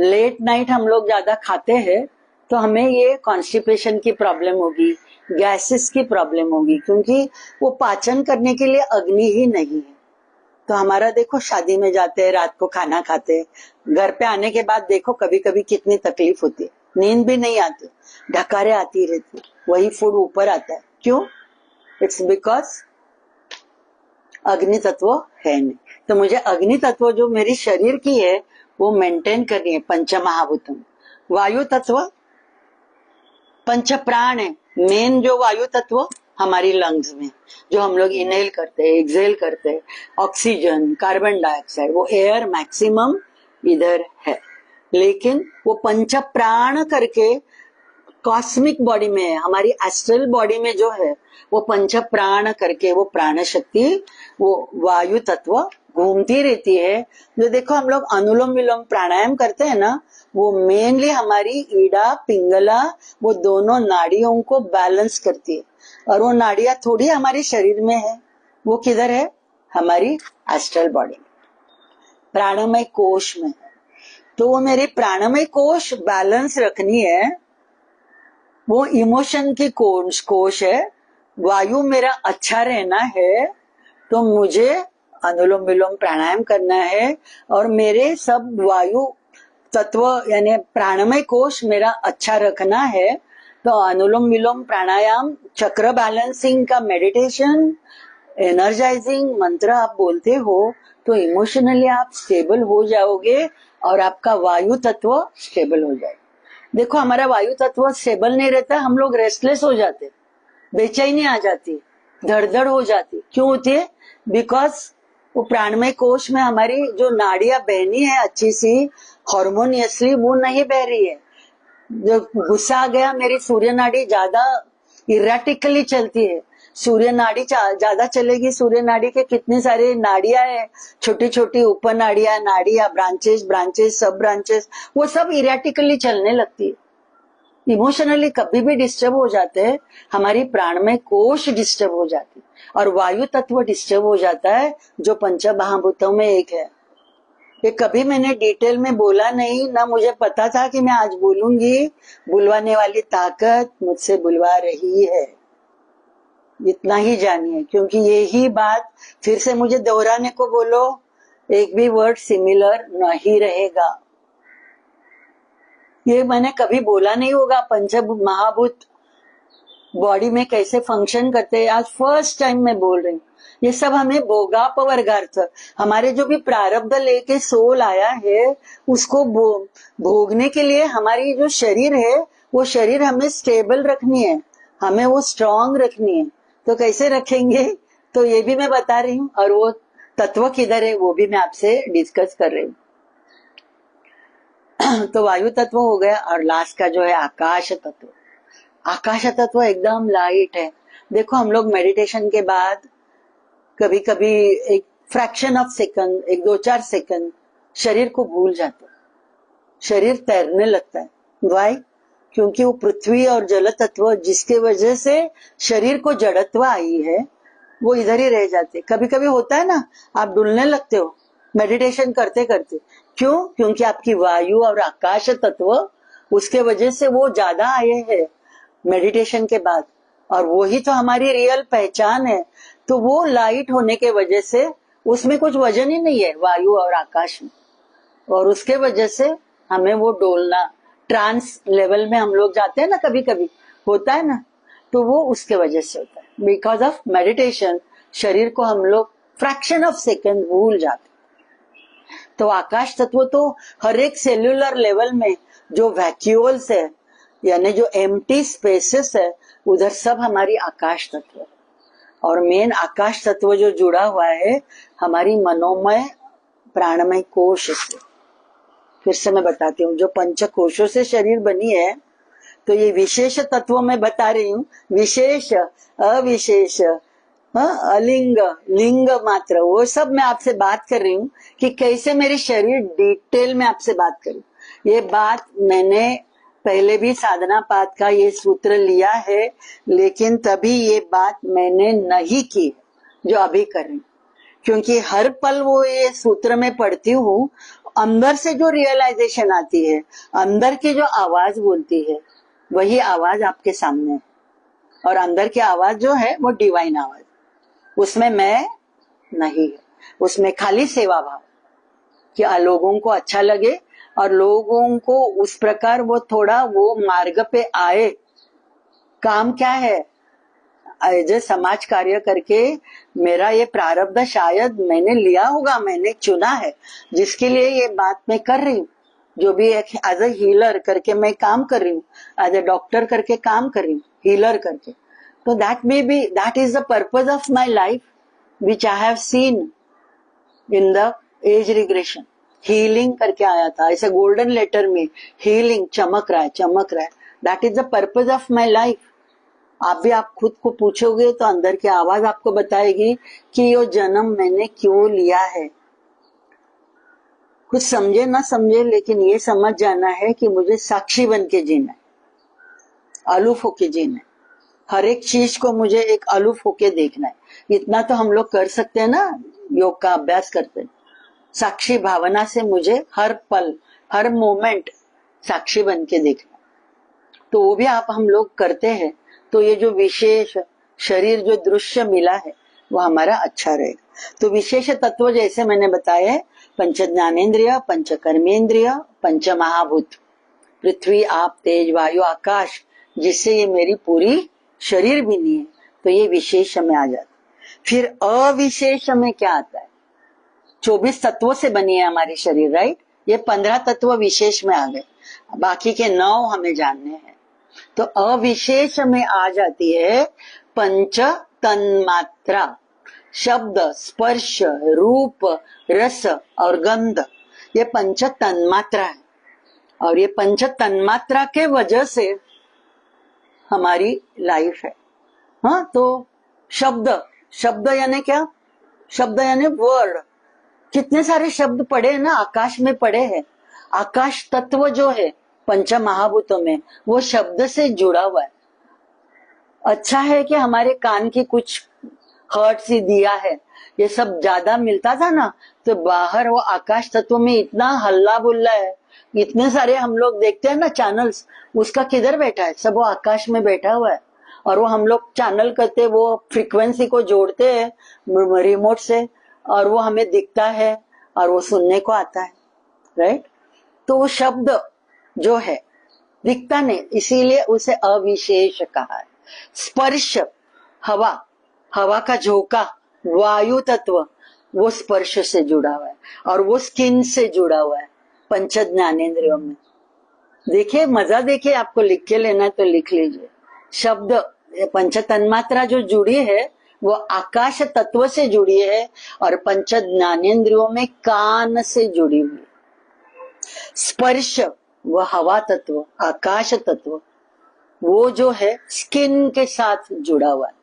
लेट नाइट हम लोग ज्यादा खाते हैं तो हमें ये कॉन्स्टिपेशन की प्रॉब्लम होगी, गैसेस की प्रॉब्लम होगी, क्योंकि वो पाचन करने के लिए अग्नि ही नहीं है। तो हमारा देखो, शादी में जाते हैं, रात को खाना खाते हैं, घर पे आने के बाद देखो कभी कभी कितनी तकलीफ होती है, नींद भी नहीं आती, ढकारे आती रहती, वही फूड ऊपर आता है। क्यों? इट्स बिकॉज अग्नि तत्व है नहीं। तो मुझे अग्नि तत्व जो मेरी शरीर की है वो मेंटेन करनी है। पंच महाभूतों, वायु तत्व पंच प्राण है। मेन जो वायु तत्व हमारी लंग्स में, जो हम लोग इनहेल करते हैं, एक्सहेल करते हैं, ऑक्सीजन, कार्बन डाइऑक्साइड, वो एयर मैक्सिमम इधर है। लेकिन वो पंच प्राण करके कॉस्मिक बॉडी में है, हमारी एस्ट्रल बॉडी में जो है वो पंच प्राण करके, वो प्राण शक्ति, वो वायु तत्व घूमती रहती है। जो देखो हम लोग अनुलोम विलोम प्राणायाम करते हैं ना, वो मेनली हमारी ईड़ा पिंगला, वो दोनों नाड़ियों को बैलेंस करती है। और वो नाड़ियां थोड़ी हमारे शरीर में है, वो किधर है, हमारी एस्ट्रल बॉडी में, प्राणमय कोश में। तो वो मेरी प्राणमय कोश बैलेंस रखनी है, वो इमोशन की कोश है। वायु मेरा अच्छा रहना है तो मुझे अनुलोम विलोम प्राणायाम करना है, और मेरे सब वायु तत्व यानी प्राणमय कोश मेरा अच्छा रखना है। तो अनुलोम विलोम प्राणायाम, चक्र बैलेंसिंग का मेडिटेशन, एनर्जाइजिंग मंत्र आप बोलते हो तो इमोशनली आप स्टेबल हो जाओगे और आपका वायु तत्व स्टेबल हो जाएगा। देखो हमारा वायु तत्व स्टेबल नहीं रहता, हम लोग रेस्टलेस हो जाते, बेचैनी आ जाती, धड़धड़ हो जाती। क्यों होती है? बिकॉज वो प्राणमय कोश में हमारी जो नाड़ियां बहनी है अच्छी सी हार्मोनियसली, वो नहीं बह रही है। जो गुस्सा आ गया, मेरी सूर्य नाड़ी ज्यादा इरेटिकली चलती है। सूर्य नाड़ी ज्यादा चलेगी, सूर्य नाड़ी के कितनी सारी नाड़ियां है, छोटी छोटी उप नाड़ियां, ब्रांचेस, सब ब्रांचेस, वो सब इरेटिकली चलने लगती है। इमोशनली कभी भी डिस्टर्ब हो जाते हैं, हमारी प्राणमय कोश डिस्टर्ब हो जाती है और वायु तत्व डिस्टर्ब हो जाता है, जो पंच महाभूतों में एक है। ये कभी मैंने डिटेल में बोला नहीं, ना मुझे पता था कि मैं आज बोलूंगी। बुलवाने वाली ताकत मुझसे बुलवा रही है, इतना ही जानिए, क्योंकि यही बात फिर से मुझे दोहराने को बोलो, एक भी वर्ड सिमिलर नहीं रहेगा। ये मैंने कभी बोला नहीं होगा, पंच महाभूत बॉडी में कैसे फंक्शन करते हैं, आज फर्स्ट टाइम मैं बोल रही हूँ। ये सब हमें भोगापवर्गार्थ, हमारे जो भी प्रारब्ध लेके सोल आया है उसको भोगने के लिए हमारी जो शरीर है वो शरीर हमें स्टेबल रखनी है, हमें वो स्ट्रांग रखनी है। तो कैसे रखेंगे, तो ये भी मैं बता रही हूँ, और वो तत्व किधर है वो भी मैं आपसे डिस्कस कर रही हूँ। तो वायु तत्व हो गया, और लास्ट का जो है आकाश तत्व। आकाश तत्व एकदम लाइट है। देखो हम लोग मेडिटेशन के बाद कभी कभी एक फ्रैक्शन ऑफ सेकंड, एक 2-4 सेकंड शरीर को भूल जाते, शरीर तैरने लगता है। वाई? क्योंकि वो पृथ्वी और जल तत्व जिसके वजह से शरीर को जड़त्व आई है वो इधर ही रह जाते। कभी कभी होता है ना, आप डुलने लगते हो मेडिटेशन करते करते। क्यों? क्योंकि आपकी वायु और आकाश तत्व उसके वजह से वो ज्यादा आए हैं मेडिटेशन के बाद, और वो ही तो हमारी रियल पहचान है। तो वो लाइट होने के वजह से उसमें कुछ वजन ही नहीं है वायु और आकाश में, और उसके वजह से हमें वो डोलना, ट्रांस लेवल में हम लोग जाते हैं ना, कभी कभी होता है ना, तो वो उसके वजह से होता है। बिकॉज ऑफ मेडिटेशन शरीर को हम लोग फ्रैक्शन ऑफ सेकेंड भूल जाते। तो आकाश तत्व तो हर एक सेल्यूलर लेवल में जो वैक्यूल्स है, यानी जो एम्प्टी स्पेसेस है, उधर सब हमारी आकाश तत्व है। और मेन आकाश तत्व जो जुड़ा हुआ है हमारी मनोमय प्राणमय कोश से। फिर से मैं बताती हूँ, जो पंच कोशों से शरीर बनी है, तो ये विशेष तत्व मैं बता रही हूँ, विशेष अविशेष, अलिंग लिंग मात्र, वो सब मैं आपसे बात कर रही हूँ कि कैसे मेरे शरीर डिटेल में आपसे बात करूं। ये बात मैंने पहले भी साधना पाठ का ये सूत्र लिया है, लेकिन तभी ये बात मैंने नहीं की जो अभी कर रही हूँ, क्योंकि हर पल वो ये सूत्र में पढ़ती हूँ, अंदर से जो रियलाइजेशन आती है, अंदर की जो आवाज बोलती है, वही आवाज आपके सामने है। और अंदर की आवाज जो है वो डिवाइन आवाज, उसमें मैं नहीं है, उसमें खाली सेवा भाव कि लोगों को अच्छा लगे और लोगों को उस प्रकार वो थोड़ा वो मार्ग पे आए। काम क्या है, एज ए समाज कार्य करके मेरा ये प्रारब्ध शायद मैंने लिया होगा, मैंने चुना है, जिसके लिए ये बात मैं कर रही हूँ। जो भी एक एज ए हीलर करके मैं काम कर रही हूँ, एज ए डॉक्टर करके काम कर रही हूँ, हीलर करके। तो that may be, that is the purpose of my life which I have seen in the age regression. Healing करके आया था, ऐसे गोल्डन लेटर में हीलिंग चमक रहा है, चमक रहा है। That is the purpose of my life. आप भी आप खुद को पूछोगे तो अंदर की आवाज आपको बताएगी कि ये जन्म मैंने क्यों लिया है। कुछ समझे ना समझे, लेकिन ये समझ जाना है कि मुझे साक्षी बन के जीना है, अलूफ होके जीना है। हर एक चीज को मुझे एक अलूफ होके देखना है। इतना तो हम लोग कर सकते हैं ना, योग का अभ्यास करते हैं। साक्षी भावना से मुझे हर पल हर मोमेंट साक्षी बन के देखना, तो वो भी आप हम लोग करते हैं। तो ये जो विशेष शरीर जो दृश्य मिला है वो हमारा अच्छा रहेगा। तो विशेष तत्व जैसे मैंने बताया है, पंच ज्ञानेन्द्रिय, पंच कर्मेंद्रिय, पंच महाभूत, पृथ्वी आप तेज वायु आकाश, जिससे ये मेरी पूरी शरीर भी नहीं है, तो ये विशेष में आ जाता। फिर अविशेष में क्या आता है, 24 तत्वों से बनी है हमारी शरीर, राइट। ये 15 तत्व विशेष में आ गए, बाकी के 9 हमें जानने हैं। तो अविशेष में आ जाती है पंच तन्मात्रा, शब्द, स्पर्श, रूप, रस और गंध। ये पंच तन्मात्रा है, और ये पंच तन्मात्रा के वजह से हमारी लाइफ है। हाँ, तो शब्द, शब्द यानी क्या, शब्द यानी वर्ड। कितने सारे शब्द पड़े हैं ना, आकाश में पड़े हैं। आकाश तत्व जो है पंच महाभूतों में, वो शब्द से जुड़ा हुआ है। अच्छा है कि हमारे कान की कुछ हर्ट सी दिया है, ये सब ज्यादा मिलता था ना, तो बाहर वो आकाश तत्व में इतना हल्ला बुल्ला है, इतने सारे हम लोग देखते हैं ना चैनल्स, उसका किधर बैठा है, सब वो आकाश में बैठा हुआ है। और वो हम लोग चैनल करते, वो फ्रीक्वेंसी को जोड़ते हैं रिमोट से, और वो हमें दिखता है और वो सुनने को आता है, राइट। तो वो शब्द जो है दिखता नहीं, इसीलिए उसे अविशेष कहा है। स्पर्श, हवा, हवा का झोंका वायु तत्व वो स्पर्श से जुड़ा हुआ है और वो स्किन से जुड़ा हुआ है पंच ज्ञानेंद्रियों में। देखिए मजा, देखिए आपको लिख के लेना है तो लिख लीजिए। शब्द पंच तन्मात्रा जो जुड़ी है वो आकाश तत्व से जुड़ी है और पंच ज्ञानेंद्रियों में कान से जुड़ी हुई है। स्पर्श वो हवा तत्व, आकाश तत्व वो जो है स्किन के साथ जुड़ा हुआ है।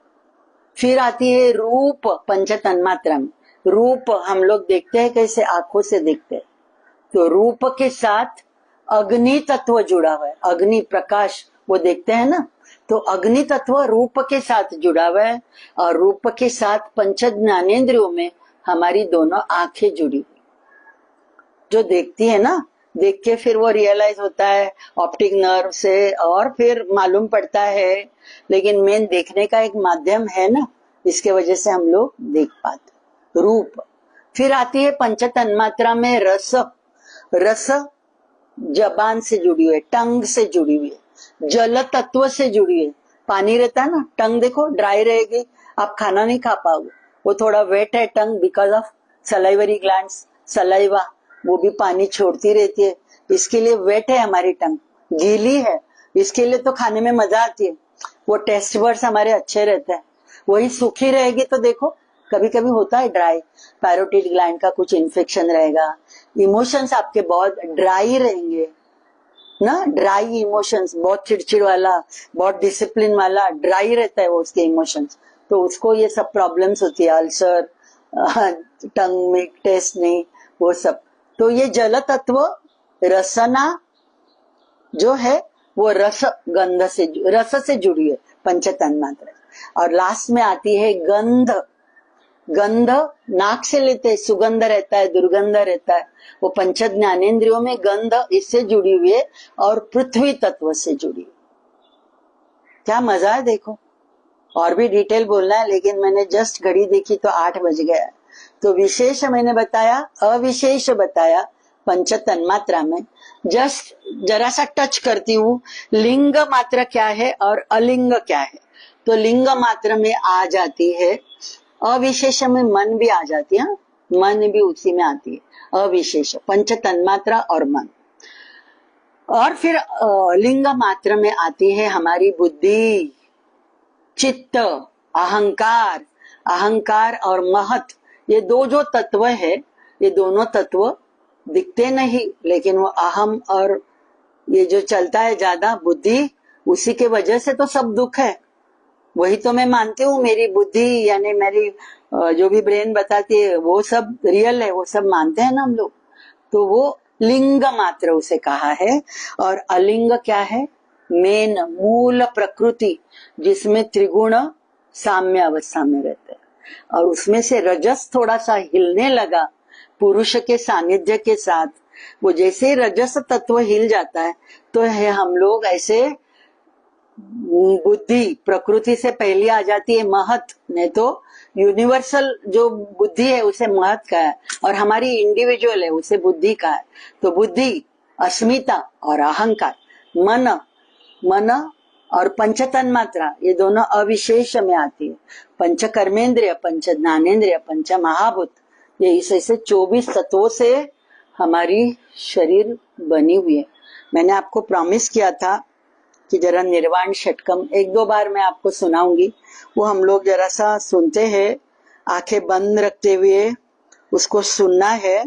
फिर आती है रूप पंच तन्मात्रा में। रूप हम लोग देखते हैं कैसे, आंखों से देखते हैं, तो रूप के साथ अग्नि तत्व जुड़ा हुआ है। अग्नि प्रकाश वो देखते हैं ना, तो अग्नि तत्व रूप के साथ जुड़ा हुआ है और रूप के साथ पंच ज्ञानेंद्रियों में हमारी दोनों आंखें जुड़ी हुई, जो देखती है ना, देख के फिर वो रियलाइज होता है ऑप्टिक नर्व से और फिर मालूम पड़ता है, लेकिन मेन देखने का एक माध्यम है ना, इसके वजह से हम लोग देख पाते रूप। फिर आती है पंच तन्मात्रा में रस। रस जबान से जुड़ी हुई है, टंग से जुड़ी हुई है, जल तत्व से जुड़ी है। पानी रहता है ना, टंग देखो ड्राई रहेगी, आप खाना नहीं खा पाओगे, वो थोड़ा वेट है tongue because of salivary glands, saliva वो भी पानी छोड़ती रहती है, इसके लिए वेट है हमारी टंग, गीली है, इसके लिए तो खाने में मजा आती है, वो टेस्ट बर्ड्स हमारे अच्छे रहते हैं। वही सूखी रहेगी तो देखो कभी कभी होता है ड्राई, पैरोटिड ग्लैंड का कुछ इन्फेक्शन रहेगा, इमोशंस आपके बहुत ड्राई रहेंगे ना, ड्राई इमोशंस, बहुत चिड़चिड़ वाला, बहुत डिसिप्लिन वाला ड्राई रहता है वो उसके इमोशंस, तो उसको ये सब प्रॉब्लम्स होती है, अल्सर, टंग में टेस्ट नहीं, वो सब। तो ये जल तत्व रसना जो है वो रस गंध से, रस से जुड़ी है पंच तन्मात्रा। और लास्ट में आती है गंध। गंध नाक से लेते हैं, सुगंध रहता है, दुर्गंध रहता है, वो पंच ज्ञानेंद्रियों में गंध इससे जुड़ी हुई है और पृथ्वी तत्व से जुड़ी हुई। क्या मजा है देखो, और भी डिटेल बोलना है लेकिन मैंने जस्ट घड़ी देखी तो 8 बज गया। तो विशेष मैंने बताया, अविशेष बताया पंच तन्मात्रा में। जस्ट जरा सा टच करती हूँ, लिंग मात्रा क्या है और अलिंग क्या है। तो लिंग मात्रा में आ जाती है, अविशेष में मन भी आ जाती है, मन भी उसी में आती है, अविशेष पंच तन्मात्रा और मन। और फिर लिंग मात्रा में आती है हमारी बुद्धि, चित्त, अहंकार, अहंकार और महत, ये दो जो तत्व है, ये दोनों तत्व दिखते नहीं, लेकिन वो अहम और ये जो चलता है ज्यादा बुद्धि, उसी के वजह से तो सब दुख है। वही तो मैं मानती हूँ, मेरी बुद्धि यानी मेरी जो भी ब्रेन बताती है वो सब रियल है, वो सब मानते हैं ना हम लोग। तो वो लिंग मात्र उसे कहा है। और अलिंग क्या है, मेन मूल प्रकृति, जिसमें त्रिगुण साम्य अवस्था में रहते हैं और उसमें से रजस थोड़ा सा हिलने लगा पुरुष के सानिध्य के साथ, वो जैसे रजस तत्व हिल जाता है तो है हम लोग ऐसे, बुद्धि प्रकृति से पहले आ जाती है महत, नहीं तो यूनिवर्सल जो बुद्धि है उसे महत का है और हमारी इंडिविजुअल है उसे बुद्धि का है। तो बुद्धि, अस्मिता और अहंकार, मन, मन और पंच तन्मात्रा, ये दोनों अविशेष में आती है। पंच कर्मेंद्रिय, पंच ज्ञानेन्द्रिय, पंच महाभूत, ये इस ऐसे 24 तत्वों से हमारी शरीर बनी हुई है। मैंने आपको प्रॉमिस किया था कि जरा निर्वाण षटकम 1-2 बार मैं आपको सुनाऊंगी, वो हम लोग जरा सा सुनते हैं, आंखें बंद रखते हुए उसको सुनना है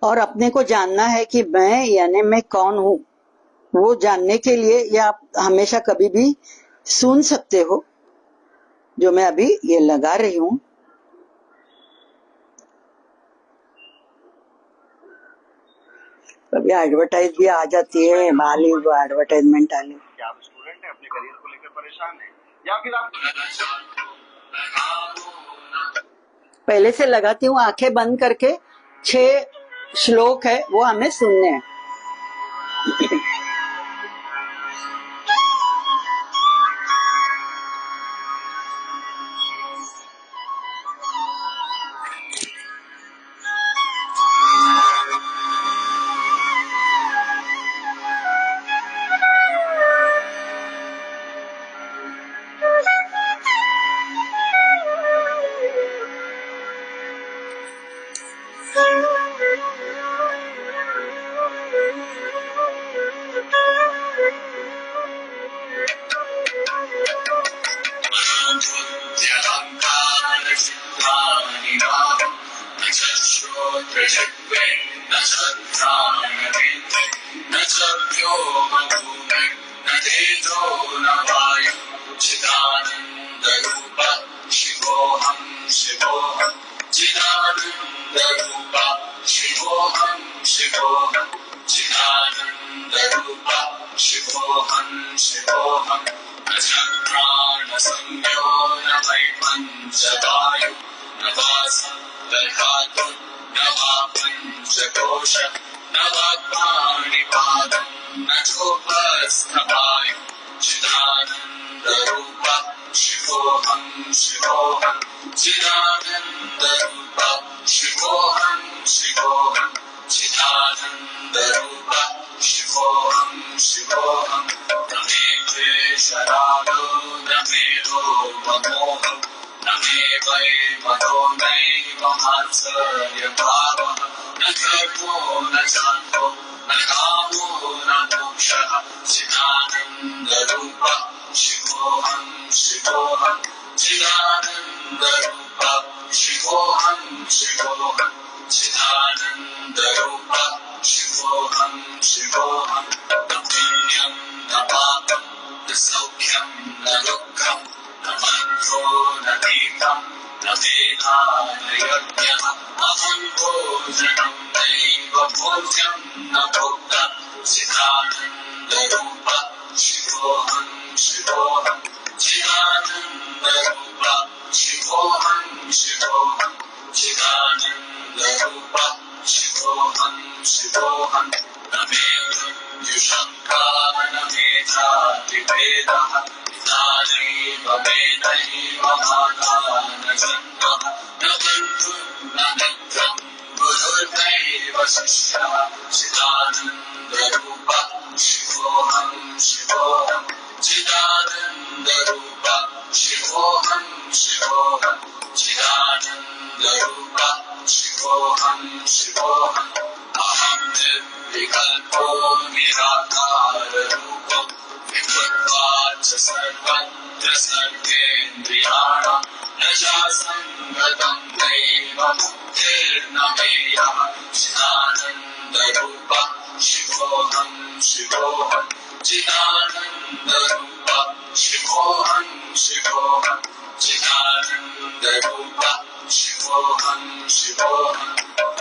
और अपने को जानना है कि मैं यानी मैं कौन हूँ। वो जानने के लिए या आप हमेशा कभी भी सुन सकते हो, जो मैं अभी ये लगा रही हूँ। कभी एडवर्टाइज भी आ जाती है, माली वो एडवर्टाइजमेंट आली। क्या आप स्टूडेंट हैं, अपने करियर को लेकर परेशान हैं, या फिर आप पहले से लगाती हूँ, आंखें बंद करके 6 श्लोक है वो हमें सुनने हैं। शिवोऽहम् न च प्राणसंज्ञो न वै पञ्चवायु न वा सप्तधातु न वा पञ्चकोश न वा पाणिपादम् न चोपस्थवायु चिदानन्दरूप शिवोऽहम् शिवोऽहम् चिदानन्दरूप शिवोऽहम् शिवोऽहम् चिदानन्दरूप शिवोऽहम् शिवोऽहम् न मे द्वेषरागो न मे लोभमोहः न मे वै मदो नैव मात्सर्यभावः न गर्वो न चान्तो न कामो न मोक्षः चिदानन्दरूप शिवोऽहम् शिवोऽहम् चिदानन्दरूप शिवोऽहम् शिवोऽहम् चिदानन्दरूप शिवोऽहम् शिवोऽहम् न पुण्यम् न पापम् न सौख्यम् न दुःखम् न मन्त्रो न दीपम् न वेदा न यज्ञः अहम् भोजनम् नैव भोज्यम् न भोक्ता चिदानन्दरूप शिवोऽहम् शिवोऽहम् चिदानन्दरूप शिवोऽहम् शिवोऽहम् चिदानन्दरूप शिवोऽहम् शिवोऽहम् न मे मृत्युशङ्का न मे जातिभेदः पिता नैव मे नैव माता न जन्मः न बन्धुर्न मित्रम् गुरुर्नैव शिष्यः चिदानन्दरूप शिवोऽहम् शिवोऽहम् चिदानन्दरूप शिवोऽहम् शिवोऽहम् चिदानन्दरूप शिवोऽहम् शिवोऽहम् अहम् निर्विकल्पो निराकाररूपम् विकृत्वाच्च सर्वत्र सर्वेन्द्रियाणाम् न चासङ्गतम् नैव मुक्तिर्न मेयः चिदानन्दरूप शिवोऽहम् शिवोऽहम् चिदानन्दरूप शिवोऽहम् शिवोऽहम् चिदानन्दरूप शिवोऽहम् शिवोऽहम्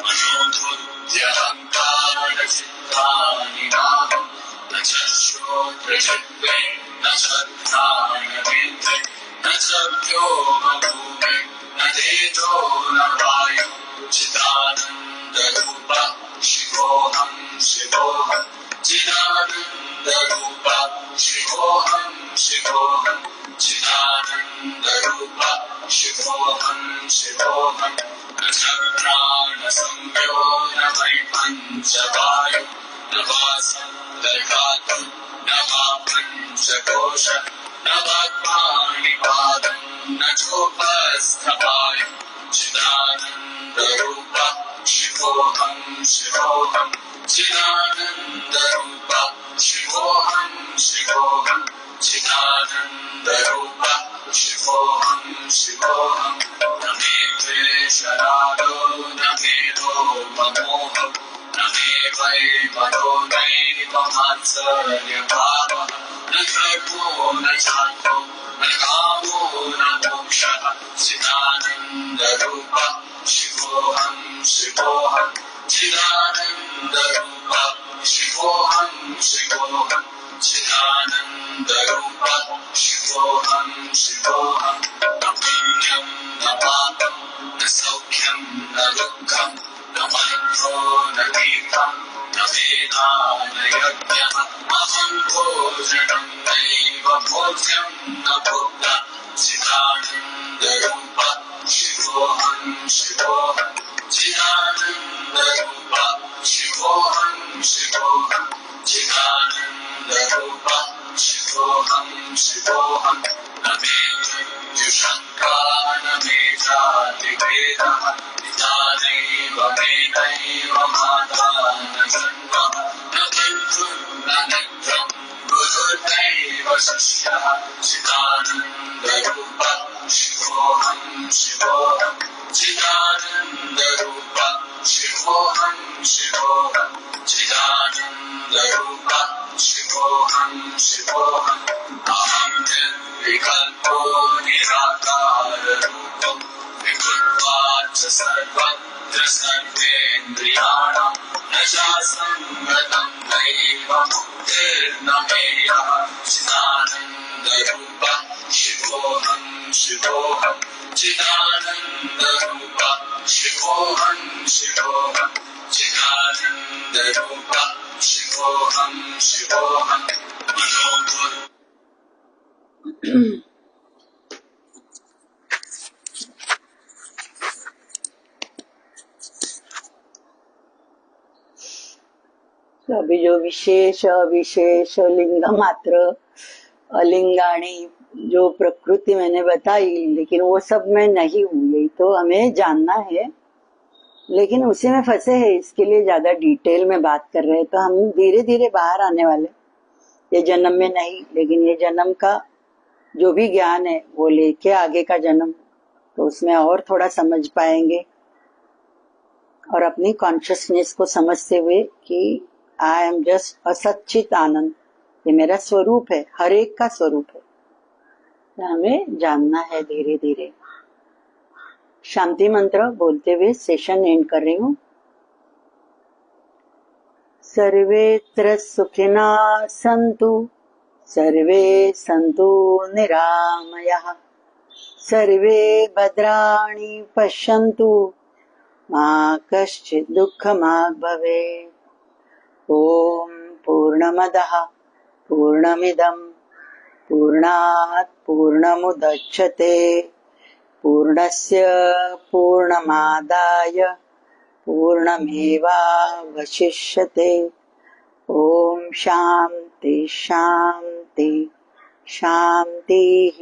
मनोबुद्ध्यहङ्कारचित्तानि नाहम् न च श्रोत्रजिह्वे न च घ्राणनेत्रे न च व्योमभूमे न तेजो न वायु चिदानन्दरूप शिवोऽहम् शिवोऽहम् चिदानन्दरूप शिवोऽहम् शिवोऽहम् चिदानन्दरूप शिवोऽहम् शिवोऽहम् न च प्राणसंज्ञो न वै पञ्चवायु न वा सप्तधातु न वा पञ्चकोश न वा पाणिपादम् न चोपस्थवायु चिदानन्दरूप शिवोऽहम् शिवोऽहम् चिदानन्दरूप शिवोऽहम् शिवोऽहम् चिदानन्दरूप शिवोऽहम् शिवोऽहम् न मे द्वेषरागो न मे लोभमोहः न मे वै मदो नैव मात्सर्यभावः न गर्वो न चान्तो न कामो न मोक्षः चिदानन्दरूप शिवोऽहम् शिवोऽहम् चिदानन्दरूप शिवोऽहम् शिवोऽहम् चिदानन्दरूप शिवोऽहम् शिवोऽहम् न पुण्यम् न पापम् न सौख्यम् न दुःखम् न मन्त्रो न दीपम् न वेदा न यज्ञः अहम् भोजनम् नैव भोज्यम् न भोक्ता चिदानन्दरूप शिवोऽहम् शिवोऽहम् चिदानन्दरूप शिवोऽहम् शिवोऽहम् चिदानन्दरूप शिवोऽहम् शिवोऽहम् न मे मृत्युशङ्का न मे जातिभेदः पिता नैव मे नैव माता न जन्मः न बन्धुर्न मित्रम् गुरुर्नैव शिष्यः चिदानन्दरूप शिवोऽहम् शिवोऽहम् चिदानन्दरूप शिवोऽहम् शिवोऽहम् चिदानन्दरूप शिवोऽहम् शिवोऽहम् अहम् निर्विकल्पो निराकाररूपम् विकृत्वाच्च सर्वत्र सर्वेन्द्रियाणाम् न चासङ्गतम् नैव मुक्तिर्न मेयः चिदानन्दरूप शिवोऽहं चिदानन्दरूप शिवोऽहं शिवोऽहं चिदानन्दरूप शिवोऽहं शिवोऽहं मनोगुरु। अभी जो विशेष अविशेष लिंग मात्र अलिंगाणी जो प्रकृति मैंने बताई, लेकिन वो सब मैं नहीं हूँ, यही तो हमें जानना है, लेकिन उसी में फंसे हैं। इसके लिए ज्यादा डिटेल में बात कर रहे हैं तो हम धीरे धीरे बाहर आने वाले, ये जन्म में नहीं, लेकिन ये जन्म का जो भी ज्ञान है वो लेके आगे का जन्म, तो उसमें और थोड़ा समझ पाएंगे और अपनी कॉन्शियसनेस को समझते हुए कि आई एम जस्ट असच्चित आनंद, ये मेरा स्वरूप है, हर एक का स्वरूप है, तो हमें जानना है धीरे धीरे। शांति मंत्र बोलते हुए सेशन एंड कर रही हूँ। सर्वेत्र सुखिनः सन्तु, सर्वे सन्तु निरामयाः, सर्वे भद्राणि पश्यन्तु, मा कश्चित् दुःखमाप् भवेत्। ॐ पूर्णमदः पूर्णमिदं पूर्णात् पूर्णमुदच्यते, पूर्णस्य पूर्णमादाय पूर्णमेवावशिष्यते। ॐ शान्ति शान्ति शान्तिः।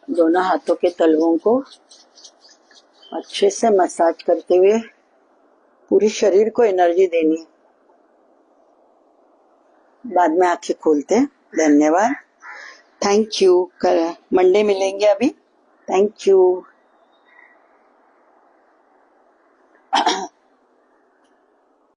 दोनों हाथों के तलवों को अच्छे से मसाज करते हुए पूरी शरीर को एनर्जी देनी है। बाद में आंखें खोलते हैं। धन्यवाद, थैंक यू। मंडे मिलेंगे अभी। Thank you.